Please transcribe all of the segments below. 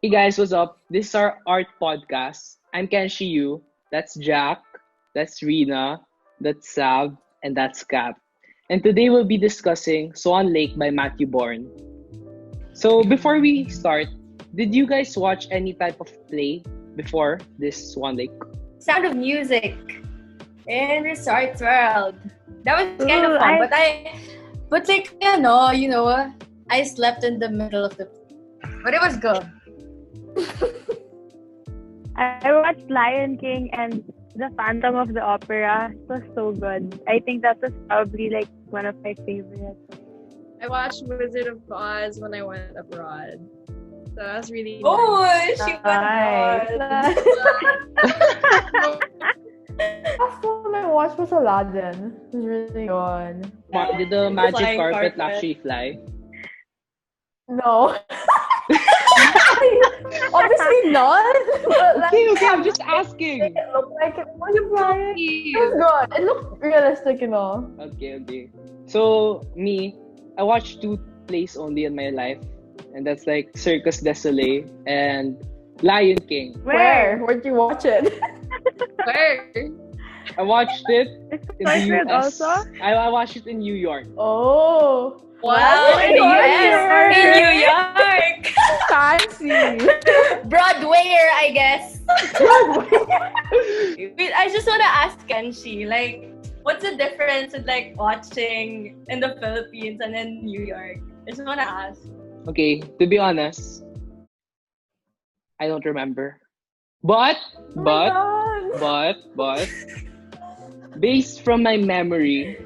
Hey guys, what's up? This is our art podcast. I'm Kenshi. That's Jack. That's Reena. That's Sav. And that's Cap. And today we'll be discussing Swan Lake by Matthew Bourne. So before we start, did you guys watch any type of play before this Swan Lake? Sound of Music in Resorts World. That was kind of fun, I slept in the middle of the, but it was good. I watched Lion King and The Phantom of the Opera. It was so good. I think that was probably like one of my favorites. I watched Wizard of Oz when I went abroad. So that was really She went Nice. Last one I watched was Aladdin. It was really good. Did the magic Flying carpet carpet. actually fly? No. Obviously not. But like, Okay, I'm just asking. it looked like it was Brian. It was good. It looked realistic, Okay. So, me, I watched two plays only in my life. And that's like Circus du Soleil and Lion King. Where'd you watch it? Where? I watched it It's in the Resorts World US. also? I watched it in New York. Oh. Wow, in the US, in New York, Fancy. Broadway, I guess. Wait, I just want to ask Kenshi, like, what's the difference with like watching in the Philippines and in New York? I just want to ask. Okay, to be honest, I don't remember. But, based from my memory,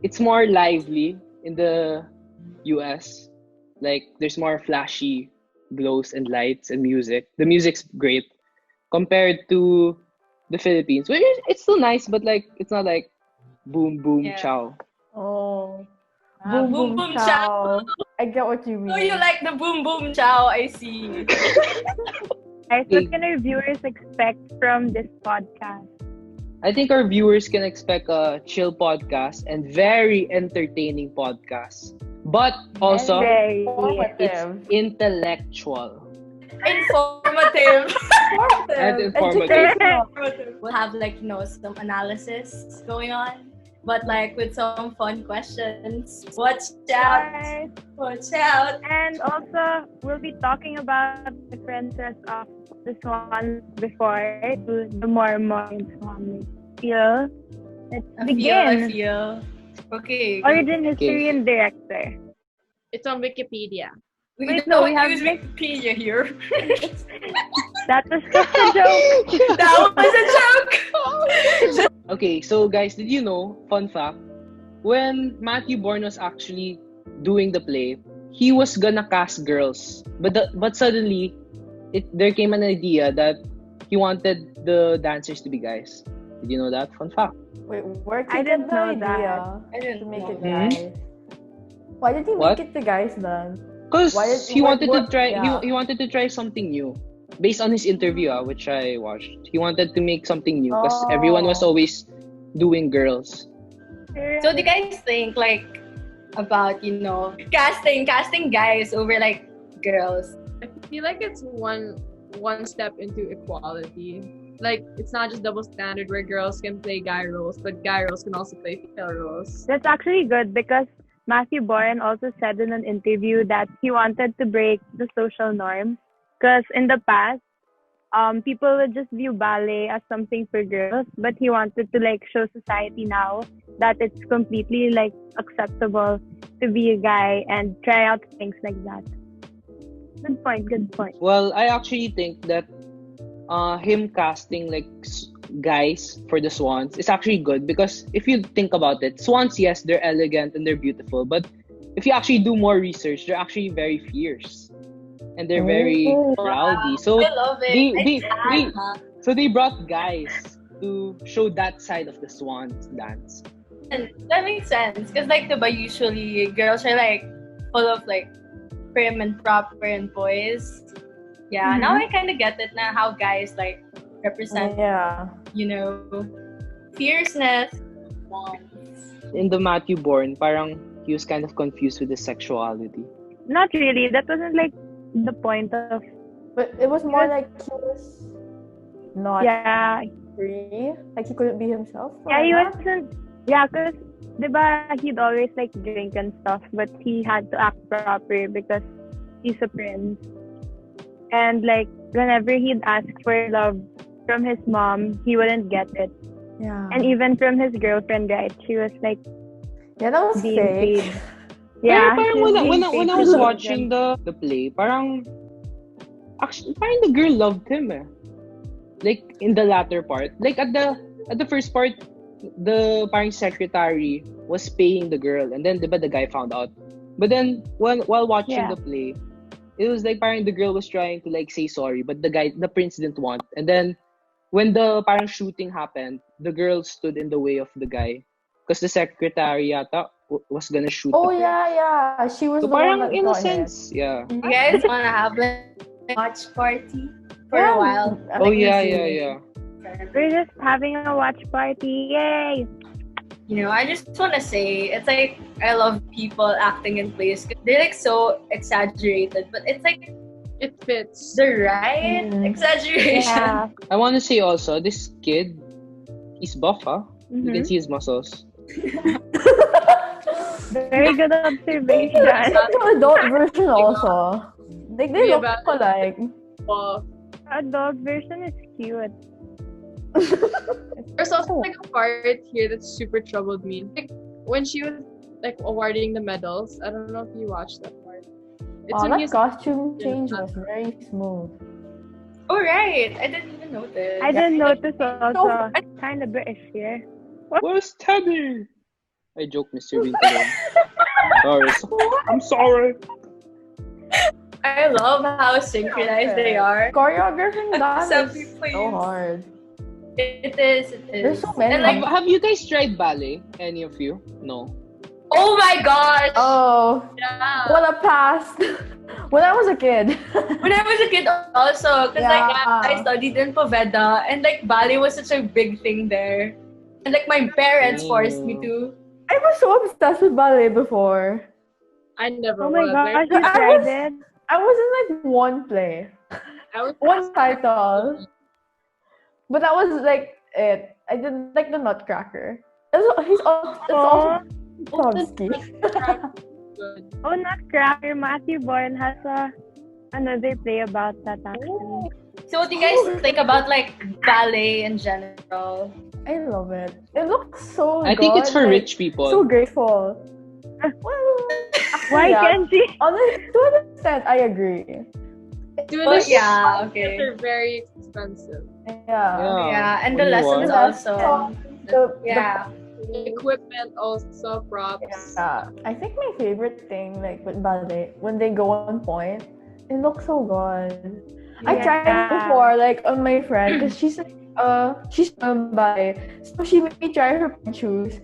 it's more lively in the US. Like, there's more flashy glows and lights and music. The music's great compared to the Philippines. Where it's still nice, but like, it's not like boom, boom, Yeah. chow. Oh. Boom, boom, chow. I get what you mean. Oh, you like the boom boom chow? I see. Guys, what can our viewers expect from this podcast? I think our viewers can expect a chill podcast and very entertaining podcast. But also, Very. it's intellectual Informative. and informative. Educational. We'll have like some analysis going on, but like with some fun questions. Watch out! Guys. Watch out! And also, we'll be talking about differences of the Swan before to the more modern Swan feel. Let's I begin. feel. Okay. Origin, history, and director. It's on Wikipedia. Wait, no, we have use Wikipedia here. That was just a joke. That was a joke. Okay, so guys, did you know, fun fact, when Matthew Bourne was actually doing the play, he was gonna cast girls. But suddenly, there came an idea that he wanted the dancers to be guys. Did you know that? Fun fact. Wait, where I did didn't the know idea I didn't to make know. it guys? Why did he What? make it the guys then? Because Why did- he wanted to what- try yeah. he wanted to try something new. Based on his interview, which I watched. He wanted to make something new because everyone was always doing girls. So do you guys think like about casting guys over like girls? I feel like it's one step into equality. Like, it's not just double standard where girls can play guy roles, but guy roles can also play female roles. That's actually good because Matthew Bourne also said in an interview that he wanted to break the social norms. Because in the past, people would just view ballet as something for girls, but he wanted to like show society now that it's completely like acceptable to be a guy and try out things like that. Good point. Well, I actually think that him casting like guys for the swans is actually good because if you think about it, swans, yes, they're elegant and they're beautiful, but if you actually do more research, they're actually very fierce and they're very rowdy. So I love it. so they brought guys to show that side of the swans dance. And that makes sense because like usually girls are like full of like prim and proper and poised. Yeah, now I kind of get it now how guys like represent fierceness. In the Matthew Bourne, parang he was kind of confused with his sexuality. Not really. That wasn't like the point of But it was more like he was not yeah, free. Like he couldn't be himself. yeah, he parang wasn't. Yeah, cause diba he'd always like drink and stuff, but he had to act proper because he's a prince. And like whenever he'd ask for love from his mom, he wouldn't get it. yeah. And even from his girlfriend, right? She was like Yeah, that was being fake. paid. Pero Yeah, parang she was being when paid I to was love watching them. the play, parang the girl loved him eh. Like in the latter part. Like at the first part, the parang secretary was paying the girl, and then diba the guy found out. But then while watching Yeah. the play, it was like parang the girl was trying to like say sorry, but the prince didn't want. And then when the parang shooting happened, the girl stood in the way of the guy because the secretary yata was gonna shoot Oh the prince. yeah. She was So the one parang that in a got hit. sense, yeah. You guys wanna have like a watch party for a while? I Oh think we yeah, see yeah, it. yeah. We're just having a watch party. Yay! You know, I just want to say, it's like, I love people acting in plays. They're like so exaggerated, but it's like It fits. the right exaggeration. Yeah. I want to say also, this kid, he's buff, huh? You can Mhm. see his muscles. Very good observation. The adult version also. Like they Be look about- alike. Well, Adult version is cute. there's also like a part here that super troubled me. Like when she was like awarding the medals. I don't know if you watched that part. It's Oh, when that he's costume change was very smooth. Oh, right. I didn't even notice. I didn't notice So- also. Kind of British here. Where's Teddy? I joke, Mr. Bean. Sorry. I'm sorry. I love how synchronized they are. Choreographing that Except is we so please. hard. It is. There's so many. And like, Have you guys tried ballet? Any of you? No. oh my gosh! Oh, yeah. what a past! When I was a kid. When I was a kid also, because like Yeah. I studied in Poveda, and like ballet was such a big thing there. And like my parents forced me to. I was so obsessed with ballet before. I never Oh my was. gosh, Like, you I tried was- it? I was in like one play, I was one title, but that was like it. I did like the Nutcracker. It's also Tomsky. good. Oh, Nutcracker. Matthew Bourne has another play about that actually. So what do you guys think about like ballet in general? I love it. It looks so. I think it's good, for like, rich people. So graceful. Well, Why yeah. Kenshi? To an extent, I agree. Dude, But this yeah, okay. They're very expensive. Yeah. Yeah, and when the you lessons watch. also. Yeah. Equipment also, props. Yeah. I think my favorite thing, like with ballet, when they go on point, it looks so good. I tried it before, like on my friend, because she's on ballet, so she made me try her point shoes.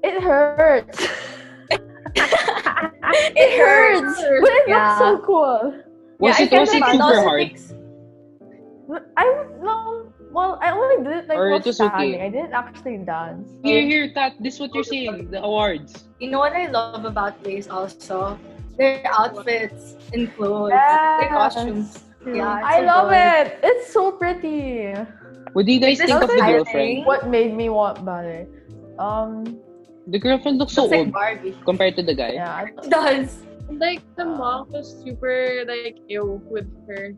It hurts. It hurts. But it Yeah. looks so cool. Was I it can was it imagine super also hard? takes- I only did it like Or while it was standing. okay? I didn't actually dance. Here, Tat. This is what you're saying. The awards. You know what I love about plays also? Their outfits and clothes. Yes. Their costumes. Yeah, it's I so love good. it. It's so pretty. What do you guys Is think this of the tiring? girlfriend? What made me want ballet? The girlfriend looks so Looks like old Barbie. compared to the guy. Yeah. It does. Like the mom was super like ill with her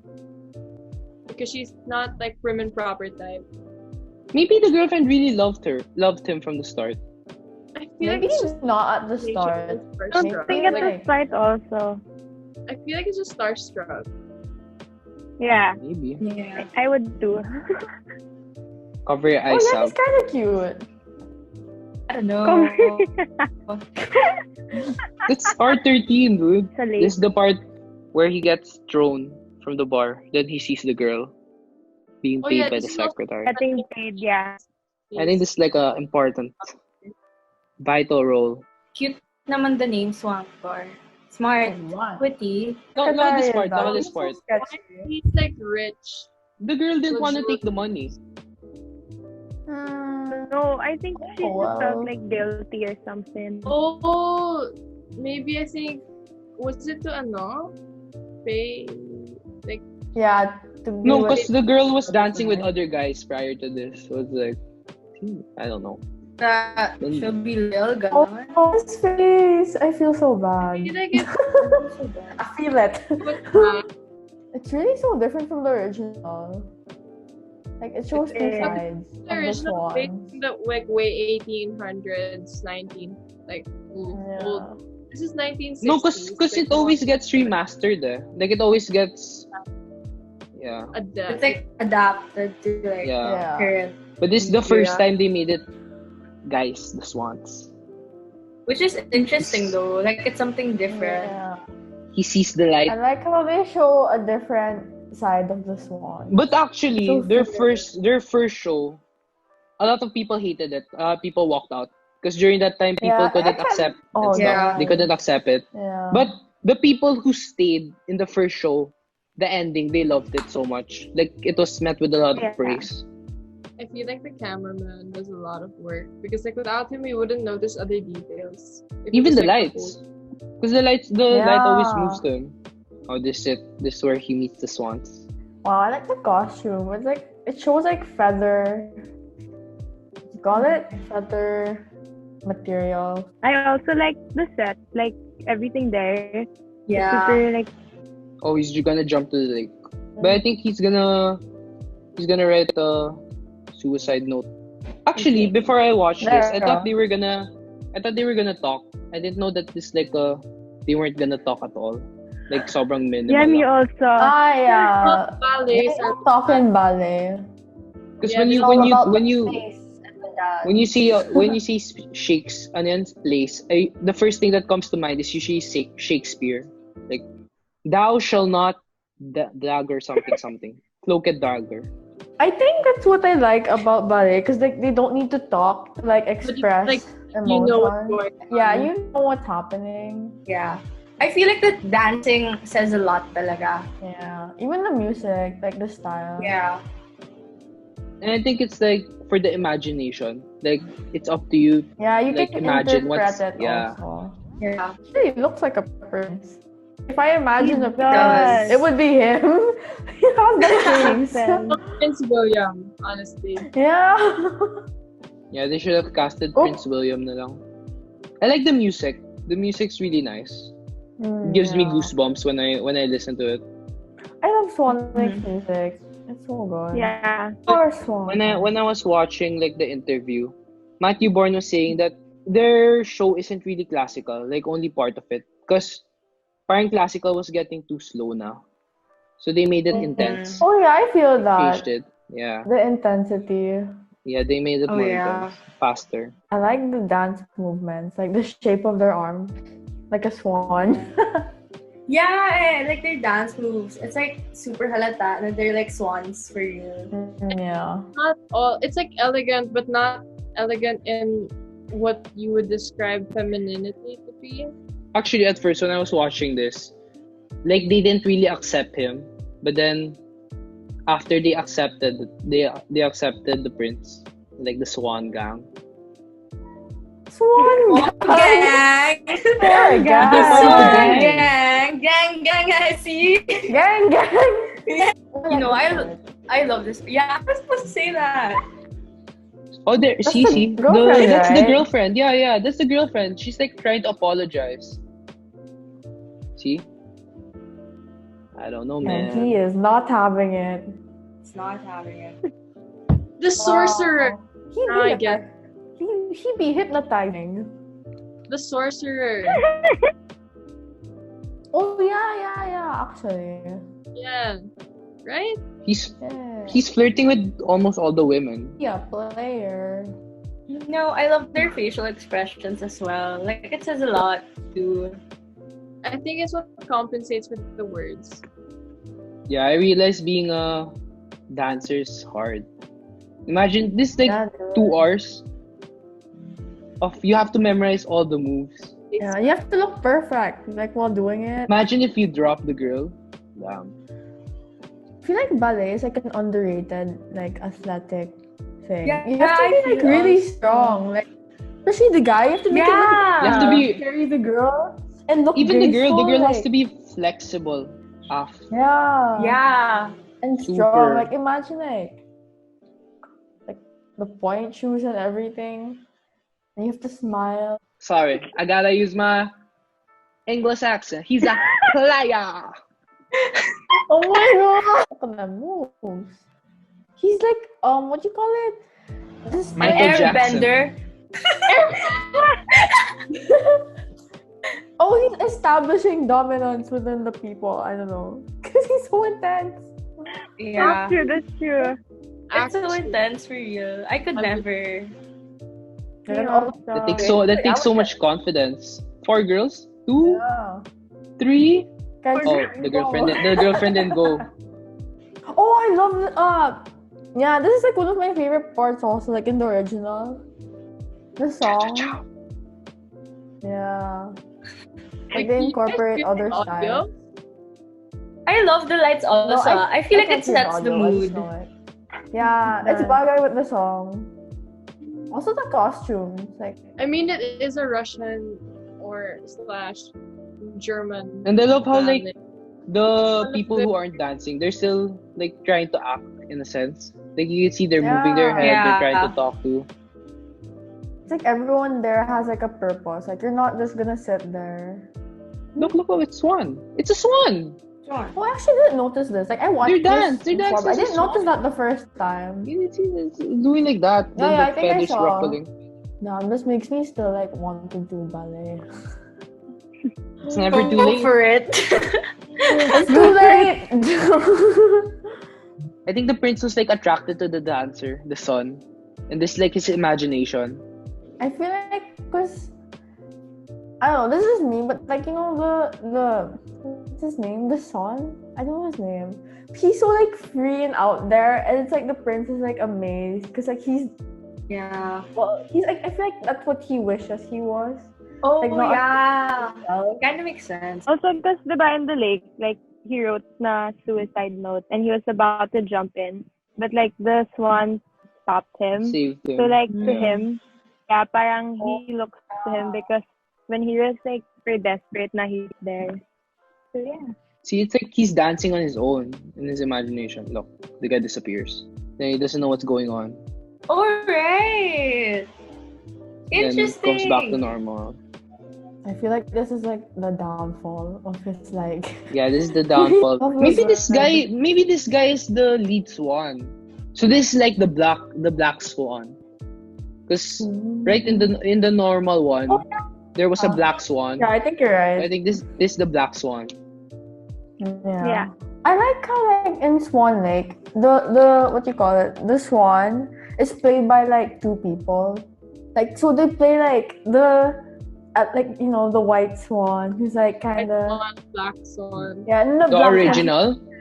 because she's not like prim and proper type. Maybe the girlfriend really loved him from the start. I feel Maybe like it's just not at the start. I don't think at the start also. I feel like it's just starstruck. Yeah, Maybe. Yeah. I would do. Cover your Oh eyes yeah, out. he's kind of cute. I don't know. That's R13, dude. Sa late. This is the part where he gets thrown from the bar. Then he sees the girl being Oh, paid yeah, by the this is also- secretary. Getting paid, yeah. I think this is like a important, vital role. Cute naman the name Swankor. Smart. Witty. No, not this part. Not this part. He's like rich. The girl didn't want to take the money. No, I think she Oh, just wow. felt like guilty or something. Oh, maybe I think was it to ano? pay, like, Yeah, to be No, with because the girl was other dancing with guys. other guys prior to this. So it's like, I don't know. That she'll be loyal, Oh, ganon. his face! I feel so bad. I feel like it's I feel it. but not. It's really so different from the original. Like it shows two is. sides The of the original big, swan. the like way 1800s, 19, like old. Yeah. This is 1960s. No, because it always gets remastered. Like it always gets, yeah, It's like adapted to like yeah. current, But this is the first Yeah. time they made it, guys, the Swans. which is interesting though. Like it's something different. Yeah. He sees the light. I like how they show a different side of the swan. But actually, So their fair. first show, a lot of people hated it. People walked out because during that time people Yeah, couldn't I can- accept Oh, and stuff. yeah. They couldn't accept it. Yeah. But the people who stayed in the first show, the ending, they loved it so much. Like it was met with a lot Yeah. of praise. I feel like the cameraman does a lot of work because like without him we wouldn't notice other details. If it Even was, the like, lights, because the light always Yeah. moves to him. Oh, this is it. This is where he meets the Swans. Wow, I like the costume. It's like it shows like feather. You call it feather material. I also like the set, like everything there. Yeah. Super like Oh, he's gonna jump to the lake. But I think he's gonna write a suicide note. Actually, Okay. before I watched this, I There. thought they were gonna talk. I didn't know that this they weren't gonna talk at all. Like sobrang minimal. yeah, me also. Yeah. Ballets They are don't talk in ballet. Because Yeah, It's when all you about when the you face and the dance. when you see Shakes and then plays, the first thing that comes to mind is usually Shakespeare. Like, thou shall not dagger something. Cloaked dagger. I think that's what I like about ballet because like they don't need to talk to like you- express like, emotion. you know what's going on. Yeah, you know what's happening. Yeah. I feel like the dancing says a lot talaga. Yeah, even the music, like the style. Yeah. And I think it's like for the imagination. Like it's up to you. Yeah, you Like, can imagine interpret what's- it yeah. also. Yeah. Actually, he looks like a prince. If I imagine a He prince, does. it would be him. He has the face. Prince William, honestly. Yeah. Yeah, they should have casted Oh. Prince William na lang. I like the music. The music's really nice. It gives me Yeah. goosebumps when I listen to it. I love Swan music. It's so good. Yeah. Or Swan. When I was watching like the interview, Matthew Bourne was saying that their show isn't really classical, like only part of it, because parang classical was getting too slow now, so they made it intense. Oh yeah, I feel that. Changed it. Yeah, The intensity. they made it Oh, more yeah. intense, faster. I like the dance movements, like the shape of their arms, like a swan. Yeah, like their dance moves. It's like super halata and they're like swans for you. Yeah. Not all. It's like elegant, but not elegant in what you would describe femininity to be. Actually, at first when I was watching this, like they didn't really accept him, but then after they accepted the prince, like the Swan gang. Swan gang. Gang! Swan gang. Swan gang! Gang, I see. Gang gang. You know, I love this. Yeah, I was supposed to say that. Oh, there, That's see, the girlfriend, that's the right? girlfriend. Yeah, that's the girlfriend. She's like trying to apologize. See? I don't know, And man. he is not having it. It's not having it. The sorcerer. He be I get- he be hypnotizing. The sorcerer. Oh yeah. Actually, Yeah. Right? yeah. He's flirting with almost all the women. a player. No, I love their facial expressions as well. Like, it says a lot, too. I think it's what compensates with the words. Yeah, I realized being a dancer is hard. Imagine this like Yeah, dude. 2 hours of you have to memorize all the moves. Yeah, you have to look perfect, like while doing it. Imagine if you drop the girl. Damn. I feel like ballet is like an underrated, like athletic thing. Yeah, you have to I be like feel really also. strong. Like, especially the guy, you have to make it Yeah. You have to be carry the girl and look even the girl. The girl has graceful, to be flexible. Off. Yeah. Yeah. And Super. strong. Like imagine like the point shoes and everything. And you have to smile. Sorry, I gotta use my English accent. He's a player. Oh my god! Look at them moves. He's like what do you call it? This Michael Jackson. Airbender. Oh, he's establishing dominance within the people. I don't know. Because he's so intense. Yeah. That's true. It's so intense for you. I could never. And all the That takes so much confidence. 4 girls? 2? Yeah. 3? Guys, Oh, the girlfriend didn't go. Oh, I love yeah, this is like one of my favorite parts also, like in the original. The song. Yeah. Like they incorporate other styles. I love the lights also. No, I feel like can't it hear sets the audio, I just mood. know it. Yeah, it's bagay with the song. Also the costumes, like I mean, it is a Russian or slash German. And I love how like ballad. the people who aren't dancing, they're still like trying to act in a sense. Like you can see they're moving their head, Yeah. they're trying to talk to. it's like everyone there has like a purpose. Like you're not just gonna sit there. Look, oh, it's Swan. It's a swan. Oh, I actually didn't notice this. Like I watched They're this dancing before, but I as a didn't swan. notice that the first time. You can see it's doing like that. Yeah, Then yeah, I the think I feathers saw. ruffling. No, this makes me still like want to do ballet. It's never too Go late. for it. It's too late. I think the prince was like attracted to the dancer, the son, and this like his imagination. I feel like because I don't know, this is me, but like you know the what's his name? The son? I don't know his name. He's so like free and out there, and it's like the prince is like amazed because like he's Yeah. he's like I feel like that's what he wishes he was. Oh, Like, not- yeah. Kind of makes sense. Also, because diba in the lake, like, he wrote na suicide note and he was about to jump in. But like, the swan stopped him. Saved him. So like, to Yeah. him, yeah, parang he looks to him because when he was like, very desperate na he's there. So yeah. See, it's like he's dancing on his own in his imagination. Look, the guy disappears. Then he doesn't know what's going on. Alright. Then Interesting. comes back to normal. I feel like this is like the downfall of his like. Yeah, this is the downfall. Of the Maybe swan. this guy is the lead swan. So this is like the black swan. Because right in the normal one, there was a black swan. Yeah, I think you're right. I think this is the black swan. Yeah. I like how like in Swan Lake, the what you call it, the swan is played by like 2 people. Like so they play like like you know the white swan who's like kind of Black Swan. yeah, and the The black original. Swan.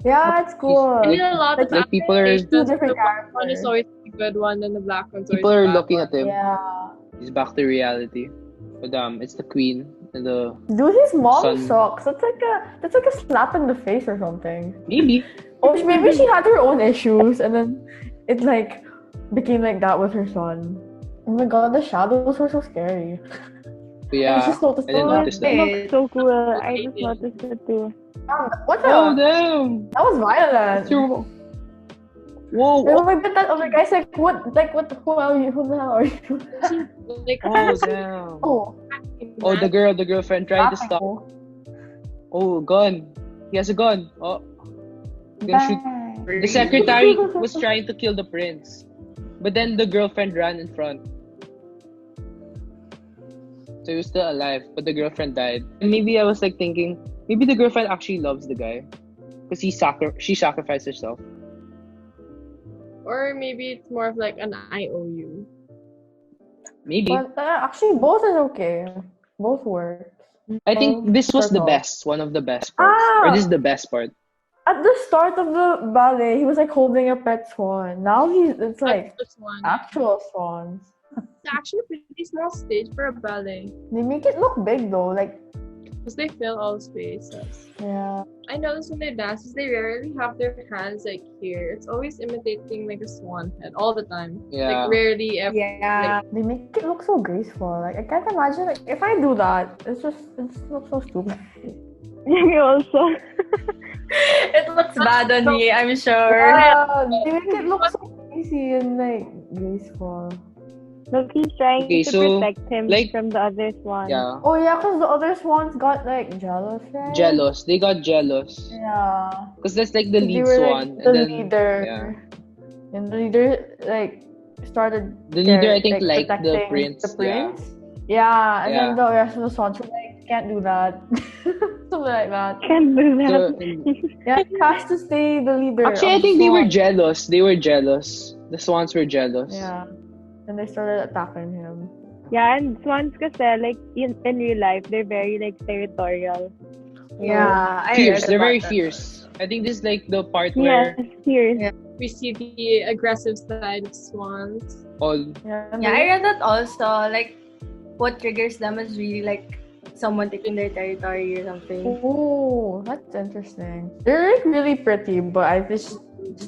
Yeah, it's cool. I mean, a lot of Like people are Two different the black one is characters. always the good one, and the black one's always people the are bad looking one. at him. Yeah. He's back to reality. But it's the queen and the Dude, his mom Son. sucks. That's like a slap in the face or something. maybe. Oh, maybe she had her own issues, and then it like became like that with her son. Oh my god, the shadows were so scary. But yeah, I just noticed I didn't that. notice that. It looks so cool. I just noticed it too. What the? Oh damn! That was violent. Whoa! Oh my god, that other guy's like, what? Like, what? Who are you? Who the hell are you? Like, Oh damn! Oh, Oh, the girlfriend trying to stop. Oh, gun! He has a gun. Oh, he can shoot. Bang. The secretary was trying to kill the prince, but then the girlfriend ran in front. So he was still alive, but the girlfriend died. And maybe I was like thinking, maybe the girlfriend actually loves the guy, because she sacrificed herself. or maybe it's more of like an IOU. Maybe. But actually, both is okay. Both work. I think this was the Circle. best, one of the best parts. Or this is the best part. At the start of the ballet, he was like holding a pet swan. Now it's like This one. actual swans. It's actually a pretty small stage for a ballet. They make it look big though. Like, Because they fill all spaces. yeah. I notice when they dance, they rarely have their hands like here. It's always imitating like a swan head all the time. Yeah. Like rarely ever. Yeah. They make it look so graceful. Like, I can't imagine like if I do that. It looks so stupid. Me also. It looks bad on me, I'm sure. Yeah, they make it look so easy and like graceful. Look, he's trying Okay, to so, protect him like, from the other swan. yeah, Oh yeah, because the other swans got like jealous, right? jealous. They got jealous. Yeah. Because that's like the 'Cause they lead were swan. like the And then, leader. yeah. And the leader like started The leader, I think, like liked the protecting prince. the prince. Yeah, and then Yeah. the rest of the swans were like, can't do that. Something like that. Can't do So, that. Yeah, he has to stay the leader. actually, of I the think they were swans. jealous. They were jealous. The swans were jealous. Yeah. And they started attacking him. Yeah, and swans kasi, like, in real life, they're very, like, territorial. Yeah, I Fierce. read They're very about that. fierce. I think this is like the part Yes, where here. Yeah. We see the aggressive side of swans. all Yeah, and Yeah, I they- read that also. Like, what triggers them is really like someone taking their territory or something. Oh, that's interesting. They're like really pretty, but I just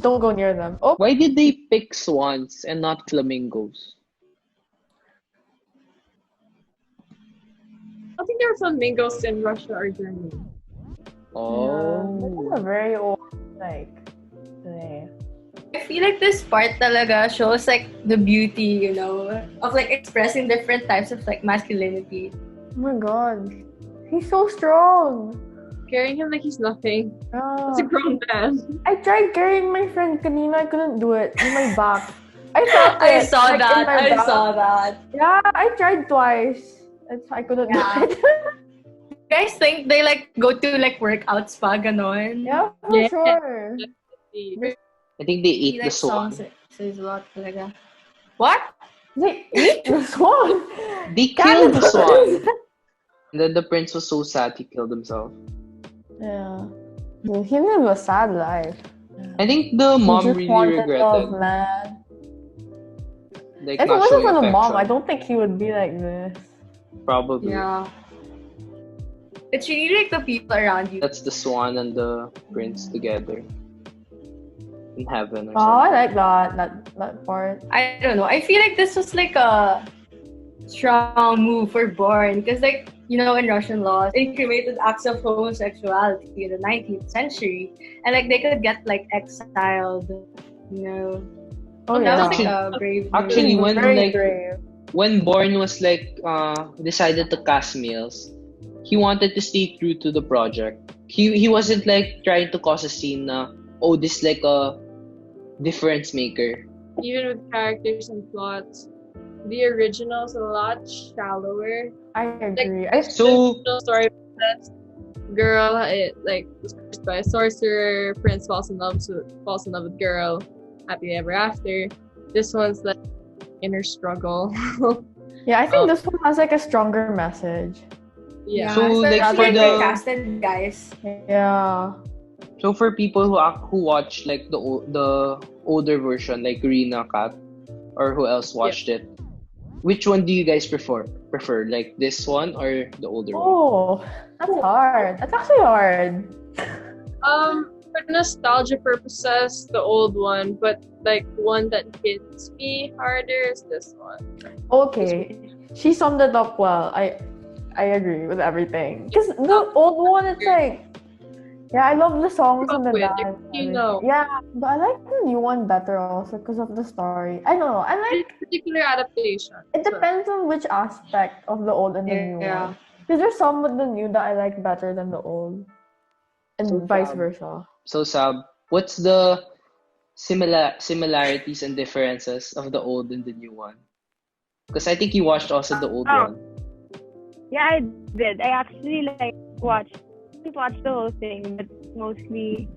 don't go near them. Oh, why did they pick swans and not flamingos? I think there are flamingos in Russia or Germany. Oh. yeah, that's a very old like thing. I feel like this part talaga shows like the beauty, you know, of like expressing different types of like masculinity. Oh my god, he's so strong. Carrying him like he's nothing. Yeah. It's a grown man. I tried carrying my friend kanina. I couldn't do it in my back. I felt I it, saw like, in that. my I back. saw that. Yeah, I tried twice. I couldn't Yeah. do it. You guys think they like go to like workouts pa ganon? Yeah, for Yeah. sure. I think they He ate the like swan. songs says a lot talaga. What? They ate the swan. They killed the Cannibals. swan. And then the prince was so sad he killed himself. Yeah. Dude, he lived a sad life. I think the He mom just really wanted regretted. love, man. Like, If it not wasn't showing for the mom, affection. I don't think he would be like this. Probably. Yeah. It's really like the people around you. That's the swan and the prince together. In heaven or Oh, I something. like that part. I don't know. I feel like this was like a strong move for Bourne because, like, you know, in Russian laws, it incriminated acts of homosexuality in the 19th century, and like they could get like exiled. You know, Oh, that was Actually- like a brave move. actually, when Very like brave. when Bourne was like decided to cast males, he wanted to stay true to the project. He wasn't like trying to cause a scene na, oh, this is like a difference maker. Even with characters and plots, the original's a lot shallower. I agree. So The story that girl, it like was cursed by a sorcerer. Prince falls in love with girl. Happily ever after. This one's like inner struggle. Yeah, I think this one has like a stronger message. Yeah. So, like, especially for like the- the casted guys. Yeah. So for people who watch like the older version, like Reena, Kat, or who else watched it, which one do you guys prefer, like this one or the older one? Oh, that's hard. That's actually hard. For nostalgia purposes, the old one, but like one that hits me harder is this one. Okay, she summed it up well. I agree with everything. Because the old one, it's like, yeah, I love the songs and the With, dance. you know. Yeah, but I like the new one better also because of the story. I don't know. I like. Particular adaptation. It depends on which aspect of the old and the new Yeah. one. Because there's some with the new that I like better than the old, and So vice fab. versa. So Sab, what's the similarities and differences of the old and the new one? Because I think you watched also the old Oh. one. Yeah, I did. I actually didn't watch the whole thing, but mostly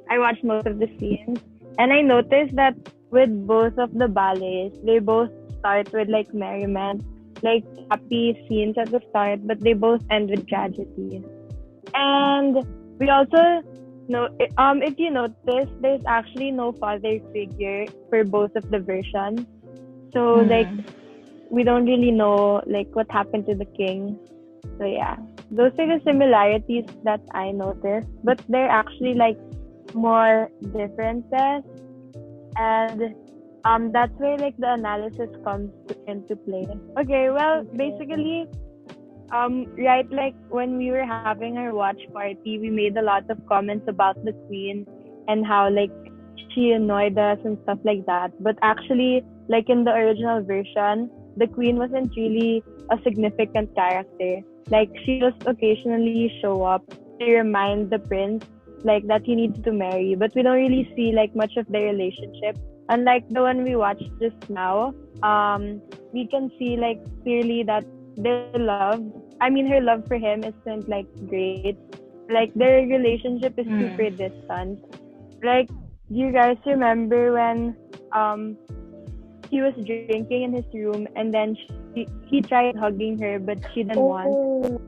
I watched most of the scenes. And I noticed that with both of the ballets, they both start with like merriment, like happy scenes at the start, but they both end with tragedy. And we also know, if you notice, there's actually no father figure for both of the versions. So like we don't really know like what happened to the king. So yeah, those are the similarities that I noticed, but they're actually like more differences, and that's where like the analysis comes into play. Okay, well basically right, like when we were having our watch party, we made a lot of comments about the queen and how like she annoyed us and stuff like that. But actually, like in the original version, the queen wasn't really a significant character. Like she just occasionally show up to remind the prince like that he needs to marry, but we don't really see like much of their relationship. Unlike the one we watched just now, we can see like clearly that their love, I mean her love for him isn't like great. Like their relationship is super distant. Like, do you guys remember when he was drinking in his room and then he tried hugging her but she didn't want?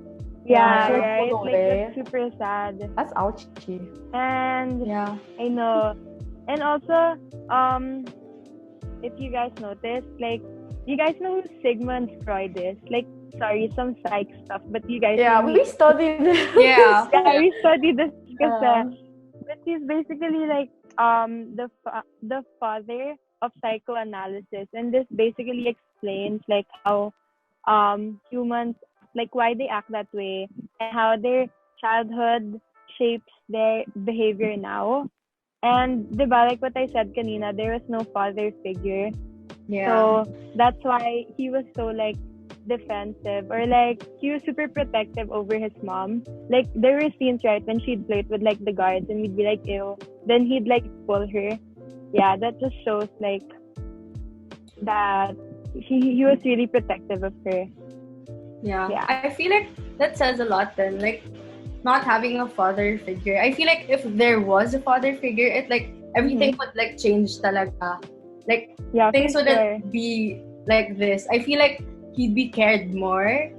Yeah, she right? pulled Like away. that's super sad. That's ouchy. And Yeah. I know. And also, if you guys noticed, like, you guys know who Sigmund Freud is? Like, sorry, some psych stuff, but you guys Yeah, know we studied this. Yeah. yeah, we studied this because Yeah. but he's basically like the father of psychoanalysis, and this basically explains like how humans, like why they act that way and how their childhood shapes their behavior now. And diba, like what I said kanina, there was no father figure. Yeah. So that's why he was so like defensive, or like he was super protective over his mom. Like there were scenes, right, when she'd flirt with like the guards and we'd be like, ew. Then he'd like pull her. Yeah, that just shows like that he was really protective of her. Yeah. Yeah. I feel like that says a lot then. Like not having a father figure. I feel like if there was a father figure, it like everything would like change talaga. Like Yeah, things for wouldn't sure. be like this. I feel like he'd be cared more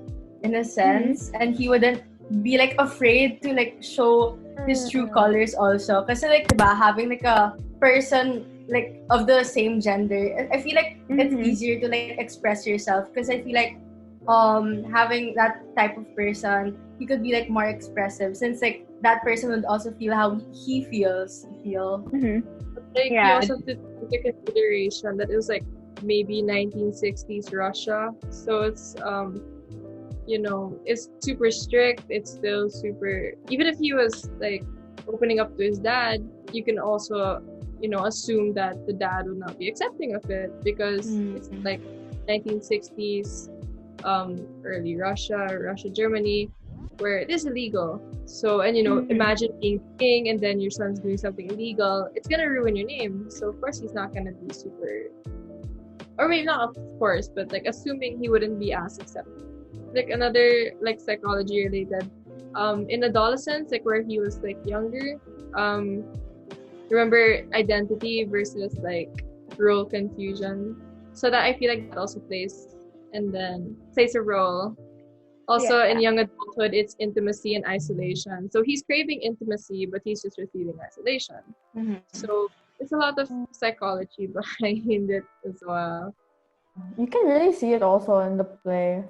in a sense, and he wouldn't be like afraid to like show his true colors also. Kasi like diba, having like a person like of the same gender, I feel like it's easier to like express yourself, because I feel like having that type of person, he could be like more expressive, since like that person would also feel how he feels. Like, Yeah. you also have to take into consideration that it was like maybe 1960s Russia, so it's it's super strict. It's still super, even if he was like opening up to his dad, you can also assume that the dad would not be accepting of it, because it's like 1960s early Russia, Germany, where it is illegal. So, and imagine being king and then your son's doing something illegal. It's gonna ruin your name. So of course he's not gonna be super, or maybe not of course, but like assuming he wouldn't be as accepted. Like another like psychology related, in adolescence, like where he was like younger, remember identity versus like role confusion. So that I feel like that also plays a role. Also, in young adulthood, it's intimacy and isolation. So he's craving intimacy, but he's just receiving isolation. So it's a lot of psychology behind it as well. You can really see it also in the play.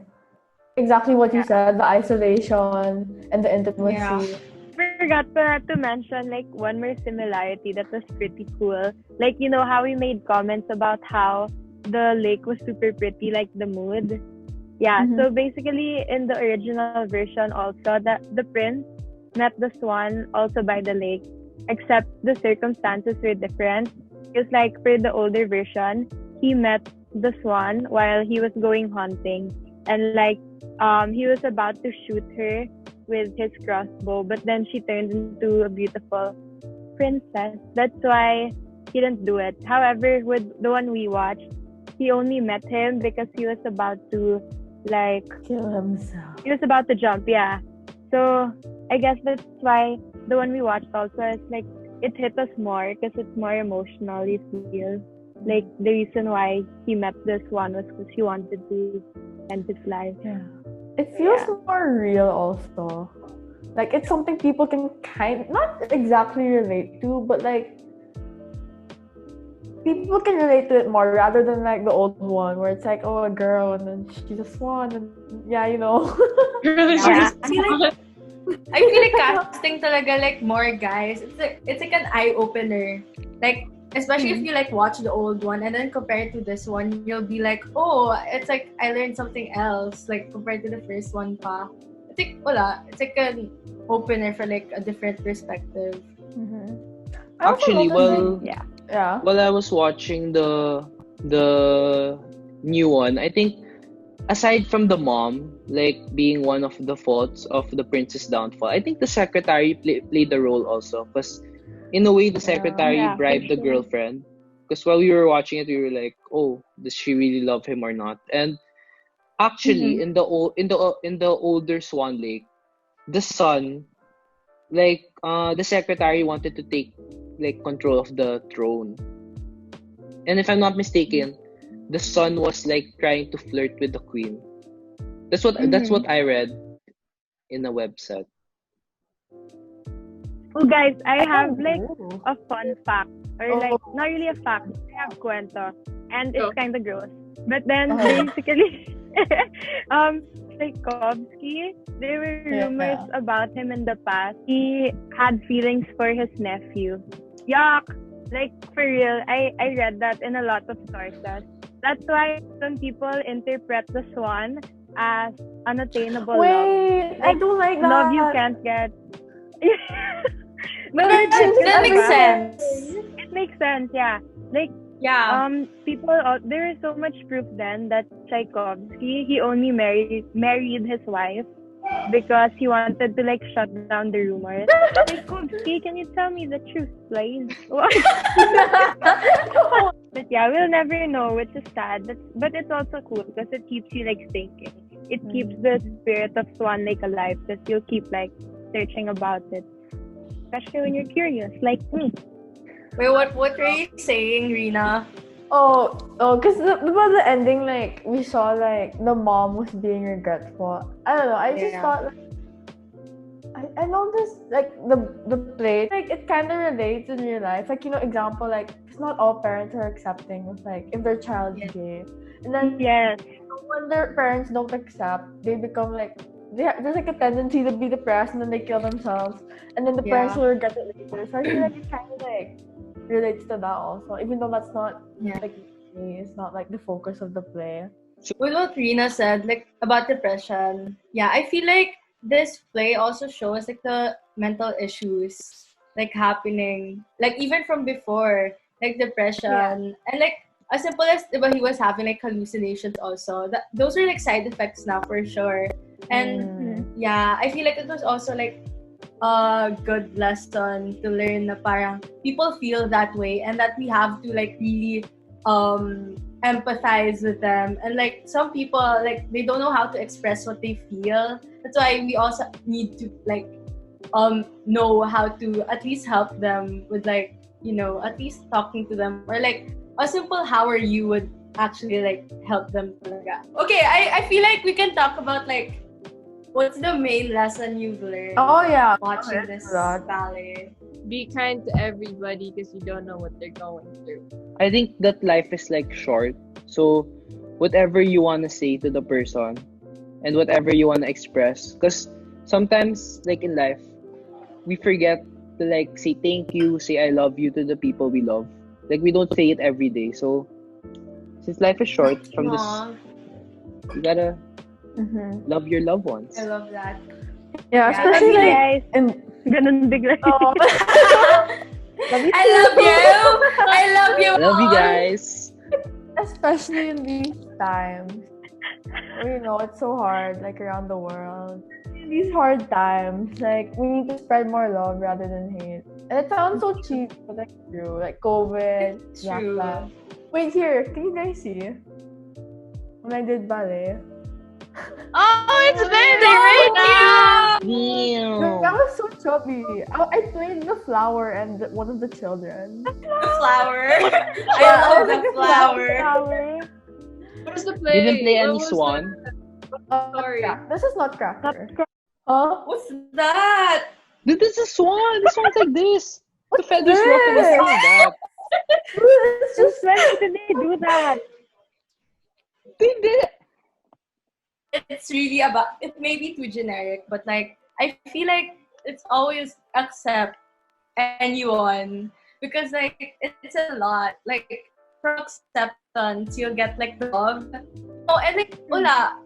Exactly what you said, the isolation and the intimacy. Yeah. Forgot to mention like one more similarity that was pretty cool. Like, you know how we made comments about how the lake was super pretty, like the mood. Yeah, so basically in the original version also, that the prince met the swan also by the lake, except the circumstances were different. Because like for the older version, he met the swan while he was going hunting, and like he was about to shoot her with his crossbow, but then she turned into a beautiful princess. That's why he didn't do it. However, with the one we watched, he only met him because he was about to like Kill himself. he was about to jump. Yeah, so I guess that's why the one we watched also is like it hit us more because it's more emotional. You feel like the reason why he met this one was because he wanted to end his life. Yeah. It feels more real also. Like it's something people can not exactly relate to, but like people can relate to it more rather than like the old one where it's like, oh, a girl and then she's a swan and Yeah. I feel like casting talaga like more guys. It's like an eye opener. Like especially if you like watch the old one and then compare it to this one, you'll be like, oh, it's like I learned something else, like compared to the first one pa. It's like wala. It's like an opener for like a different perspective. I also Actually, noticed, Yeah. yeah. while I was watching the new one, I think aside from the mom like being one of the faults of the prince's downfall, I think the secretary played a role also, because in a way the secretary Yeah, for bribed the sure. girlfriend, because while we were watching it we were like, oh, does she really love him or not? And actually in the older Swan Lake, the son, like the secretary wanted to take like control of the throne, and if I'm not mistaken, the son was like trying to flirt with the queen. That's what I read in a website. Oh, guys, I I have can like do. a fun fact, or like not really a fact. I have kwento, and it's Oh. kind of gross. But then Uh-huh. basically, Tchaikovsky, there were rumors Yeah. about him in the past. He had feelings for his nephew. Yuck! Like for real, I read that in a lot of sources. That's why some people interpret the swan as unattainable love. Wait, I don't like that. Love you can't get. No, That changes That makes everything. sense. it makes sense, yeah. Like Yeah. people there is so much proof then that Tchaikovsky, he only married his wife because he wanted to like shut down the rumors. Tchaikovsky, can you tell me the truth, please? But yeah, we'll never know, which is sad. But it's also cool because it keeps you like thinking. It keeps the spirit of Swan Lake alive because you'll keep like searching about it, especially when you're curious, like me. Wait, what were you saying, Reena? Because the ending, like, we saw, like, the mom was being regretful. I don't know, I just Yeah. thought, like, I noticed, like, the play, like, it kind of relates in real life. Like, example, like, it's not all parents are accepting of, like, if their child's Yes. gay. And then, Yes. when their parents don't accept, they become, like, there's, like, a tendency to be depressed and then they kill themselves. And then the parents Yeah. will regret it later. So I feel like it kind of, like, relates to that also, even though that's not Yeah. like it's not like the focus of the play. With what Reena said, like about depression, yeah, I feel like this play also shows like the mental issues like happening, like even from before, like depression and like as simple as diba, he was having like hallucinations also. Those are like side effects now for sure. And yeah, I feel like it was also like a good lesson to learn na parang people feel that way and that we have to like really empathize with them, and like some people like they don't know how to express what they feel. That's why we also need to like know how to at least help them with like at least talking to them, or like a simple how are you would actually like help them talaga. Okay, I feel like we can talk about like what's the main lesson you've learned watching this ballet. Be kind to everybody because you don't know what they're going through. I think that life is like short. So whatever you want to say to the person and whatever you want to express, because sometimes like in life we forget to like say thank you, say I love you to the people we love. Like we don't say it every day. So since life is short, from this you gotta love your loved ones. I love that. Yeah, especially like guys. Ganun bigla. I love you. I love you. I love you guys. Especially in these times. Where, it's so hard, like around the world. In these hard times, like we need to spread more love rather than hate. And it sounds so cheap, but that's true. Like COVID, It's true. Wait, here, can you guys see? When I did ballet. Oh, it's very Damn. That was so chubby. I played the flower and one of the children. The flower. I love the flower. What is the play? You didn't play What any was Swan? Sorry. This is not Cracker. Huh? What's that? Dude, this is Swan. This one's like this. The What's feathers this? ruffled like that. It's just When did they do that? They did it. It's really about, it may be too generic, but like I feel like it's always accept anyone because like it's a lot. Like from acceptance, you'll get like love. Oh, and like wala.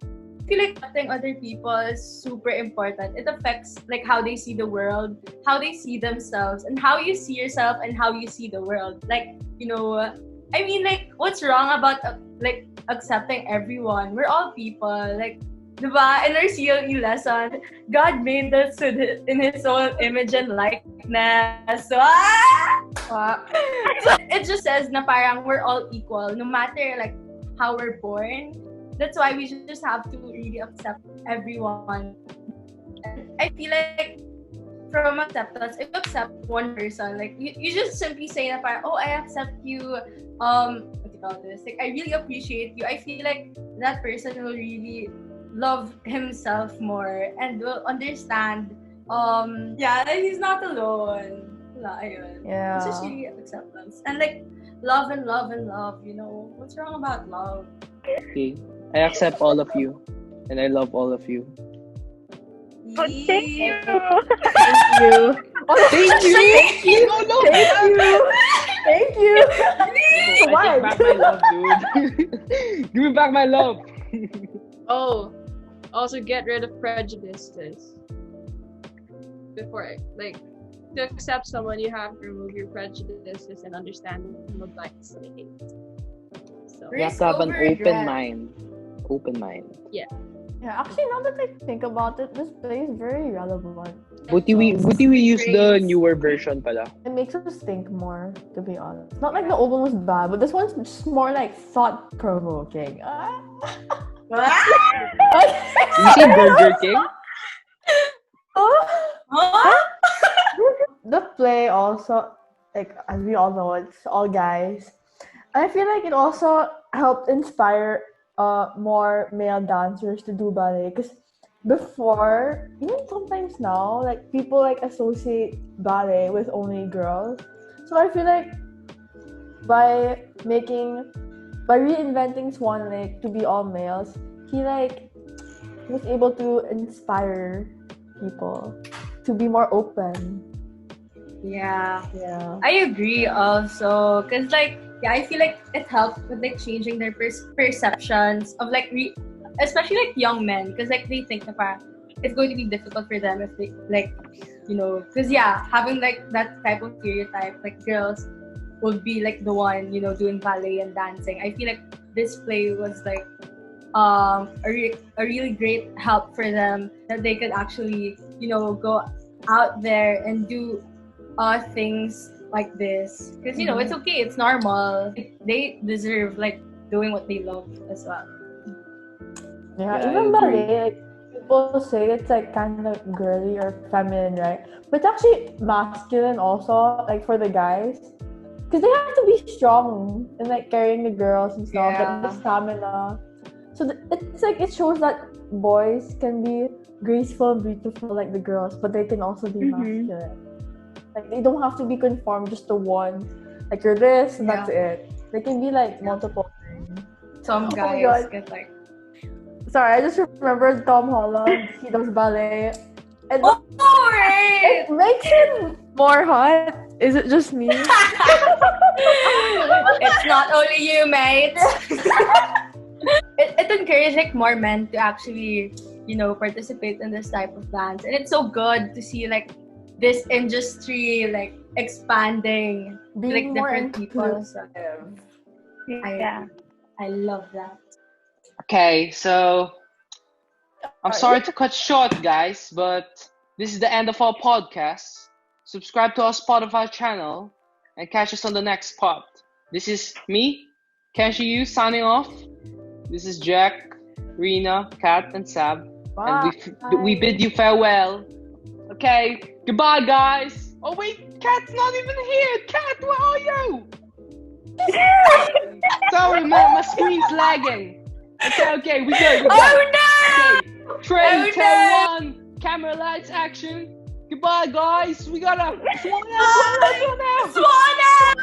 I feel like accepting other people is super important. It affects like how they see the world, how they see themselves, and how you see yourself and how you see the world. Like, I mean, like, what's wrong about like accepting everyone? We're all people. Like, diba? In our CLE lesson, God made us in His own image and likeness. So, so it just says na parang we're all equal, no matter like how we're born. That's why we just have to really accept everyone. And I feel like from acceptance, if you accept one person, like you just simply say na parang, oh, I accept you. What do you call this? Like I really appreciate you. I feel like that person will really love himself more and will understand. Yeah, that he's not alone. Wala, ayun. Yeah. It's just really acceptance and like love and love and love. What's wrong about love? Okay. I accept all of you, and I love all of you. Oh, thank you. Thank you. Thank you. No. Thank you. I take back my love, dude. Give me back my love. Oh, also get rid of prejudices. Before, like, to accept someone, you have to remove your prejudices and understand them from a blank slate. So, You have to have an open mind. Open mind. Yeah, actually, now that I think about it, this play is very relevant. Buti we use the newer version pala. It makes us think more, to be honest. Not like the old one was bad, but this one's just more like thought-provoking. You see Burger King? The play also, like, as we all know, it's all guys. I feel like it also helped inspire more male dancers to do ballet, because before, even sometimes now, like people like associate ballet with only girls. So I feel like by reinventing Swan Lake to be all males, he was able to inspire people to be more open. Yeah. Yeah. I agree also, because like I feel like it helped with like changing their perceptions of like especially like young men, because like they think that it's going to be difficult for them if they like because having like that type of stereotype, like girls will be like the one doing ballet and dancing. I feel like this play was like a really great help for them, that they could actually go out there and do things like this, because it's okay, it's normal. They deserve like doing what they love as well. Yeah, even ballet, like, people say it's like kind of girly or feminine, right? But it's actually masculine also, like for the guys, because they have to be strong and like carrying the girls and stuff, like the stamina. So it's like it shows that boys can be graceful and beautiful like the girls, but they can also be masculine. Like they don't have to be conformed just to one. Like you're this and that's it. They can be like multiple things. Some guys get like. Sorry, I just remembered Tom Holland. He does ballet. And right! It makes him more hot. Is it just me? It's not only you, mate. It encourages like more men to actually, participate in this type of dance, and it's so good to see like this industry like expanding, being like more different people. So, Yeah. I love that. Okay, so I'm sorry to cut short, guys, but this is the end of our podcast. Subscribe to our Spotify channel and catch us on the next part. This is me, Kenshi, signing off. This is Jack, Reena, Kat, and Sab. Bye. And we bid you farewell. Okay, goodbye, guys. Oh wait, Kat's not even here. Kat, where are you? Sorry, my screen's lagging. Okay, we good. Oh no! Okay, 3, 2, 1. Camera, lights, action. Goodbye, guys. We gotta Swan out. Swan out!